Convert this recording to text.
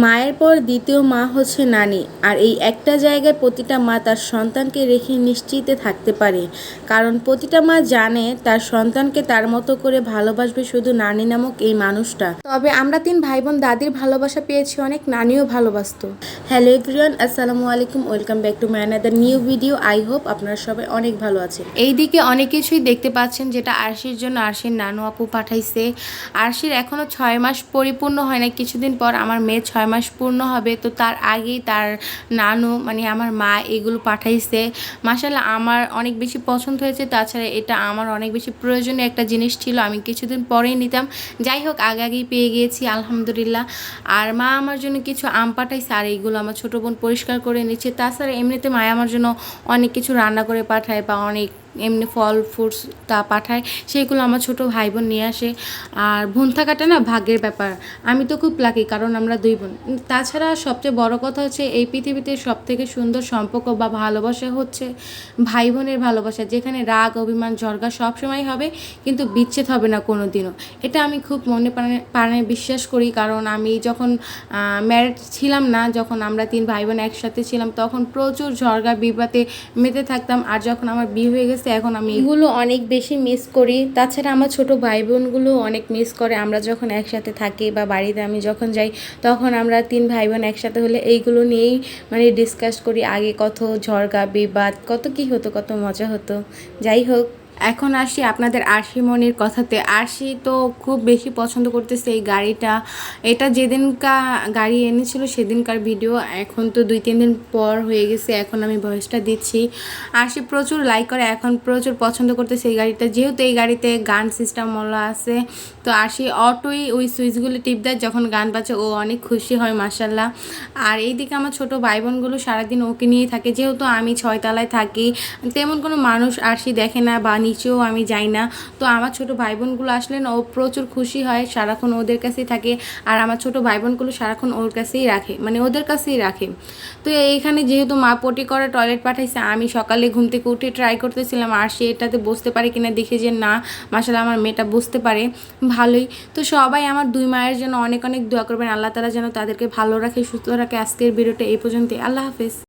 মায়ের পর দ্বিতীয় মা হচ্ছে নানি। আর এই একটা জায়গায় প্রতিটা মা তার সন্তানকে রেখে নিশ্চিন্তে থাকতে পারে, কারণ প্রতিটা মা জানে তার সন্তানকে তার মতো করে ভালোবাসবে শুধু নানি নামক এই মানুষটা। তবে আমরা 3 ভাই বোন দাদির ভালোবাসা পেয়েছি অনেক, নানিও ভালোবাসতো। হ্যালো এভরিওয়ান, আসসালামু আলাইকুম, welcome back to my another new video. I hope আপনারা সবাই অনেক ভালো আছেন। এইদিকে অনেক কিছুই দেখতে পাচ্ছেন, যেটা আরশির জন্য আরশির নানু আপু পাঠাইছে। আরশির এখনও 6 মাস পরিপূর্ণ হয় না, কিছুদিন পর আমার মেয়ে 6 মাস পূর্ণ হবে, তো তার আগেই তার নানু মানে আমার মা এগুলো পাঠাইছে। মাশাআল্লাহ আমার অনেক বেশি পছন্দ হয়েছে, তাছাড়া এটা আমার অনেক বেশি প্রয়োজনীয় একটা জিনিস ছিল, আমি কিছুদিন পরেই নিতাম। যাই হোক আগেই পেয়ে গিয়েছি আলহামদুলিল্লাহ। আর মা আমার জন্য কিছু আম পাঠাইছে, আর এইগুলো আমার ছোটো বোন পরিষ্কার করে নিচ্ছে। তাছাড়া এমনিতে মা আমার জন্য অনেক কিছু রান্না করে পাঠায় বা অনেক এমনি ফল ফ্রুটস তা পাঠায়, সেইগুলো আমার ছোটো ভাই বোন নিয়ে আসে। আর বোন থাকাটা না ভাগ্যের ব্যাপার, আমি তো খুব লাকি কারণ আমরা 2 বোন। তাছাড়া সবচেয়ে বড় কথা হচ্ছে এই পৃথিবীতে সবথেকে সুন্দর সম্পর্ক বা ভালোবাসা হচ্ছে ভাই বোনের ভালোবাসা, যেখানে রাগ অভিমান ঝগড়া সবসময় হবে কিন্তু বিচ্ছেদ হবে না কোনো দিনও। এটা আমি খুব মনে প্রাণে বিশ্বাস করি, কারণ আমি যখন ম্যারিড ছিলাম না, যখন আমরা 3 ভাই বোন একসাথে ছিলাম তখন প্রচুর ঝগড়া বিবাদে মেতে থাকতাম। আর যখন আমার বিয়ে হয়ে গেছে এখন আমি এগুলো অনেক বেশি মিস করি। তাছাড়া আমার ছোট ভাই বোনগুলো অনেক মিস করে, আমরা যখন একসাথে থাকি বা বাড়িতে আমি যখন যাই তখন আমরা 3 ভাই বোন একসাথে হলে এইগুলো নিয়েই মানে ডিসকাস করি, আগে কত ঝগড়া বিবাদ কত কি হতো, কত মজা হতো। যাই হোক, এখন আসি আপনাদের আরশি মনির কথাতে। আরশি তো খুব বেশি পছন্দ করতেছে এই গাড়িটা। এটা যেদিনকা গাড়ি এনেছিল সেদিনকার ভিডিও, এখন তো 2-3 দিন পর হয়ে গেছে, এখন আমি ভয়েসটা দিচ্ছি। আরশি প্রচুর লাইক করে, এখন প্রচুর পছন্দ করতেছে এই গাড়িটা, যেহেতু এই গাড়িতে গান সিস্টেম মলা আছে। তো আরশি অটোই ওই সুইচগুলো টিপ দেয়, যখন গান বাজে ও অনেক খুশি হয় মাশাল্লাহ। আর এইদিকে আমার ছোটো ভাই বোনগুলো সারাদিন ওকে নিয়ে থাকে, যেহেতু আমি 6 তলায় থাকি, তেমন কোনো মানুষ আরশি দেখে না বা নিচেও আমি যাই না। তো আমার ছোটো ভাই বোনগুলো আসলে না ও প্রচুর খুশি হয়, সারাক্ষণ ওদের কাছেই থাকে। আর আমার ছোটো ভাই বোনগুলো সারাক্ষণ ওর কাছেই রাখে, মানে ওদের কাছেই রাখে। তো এইখানে যেহেতু মা পটি করে টয়লেট পাঠাইছে, আমি সকালে ঘুম থেকে উঠে ট্রাই করতেছিলাম আর সে এটাতে বসতে পারে কিনা, দেখে যে না মাশাআল্লাহ আমার মেয়েটা বুঝতে পারে, ভালোই। তো সবাই আমার 2 মায়ের জন্য অনেক অনেক দোয়া করবেন, আল্লাহ তাআলা যেন তাদেরকে ভালো রাখে সুস্থ রাখে। আজকের ভিডিওটা এই পর্যন্তই, আল্লাহ হাফেজ।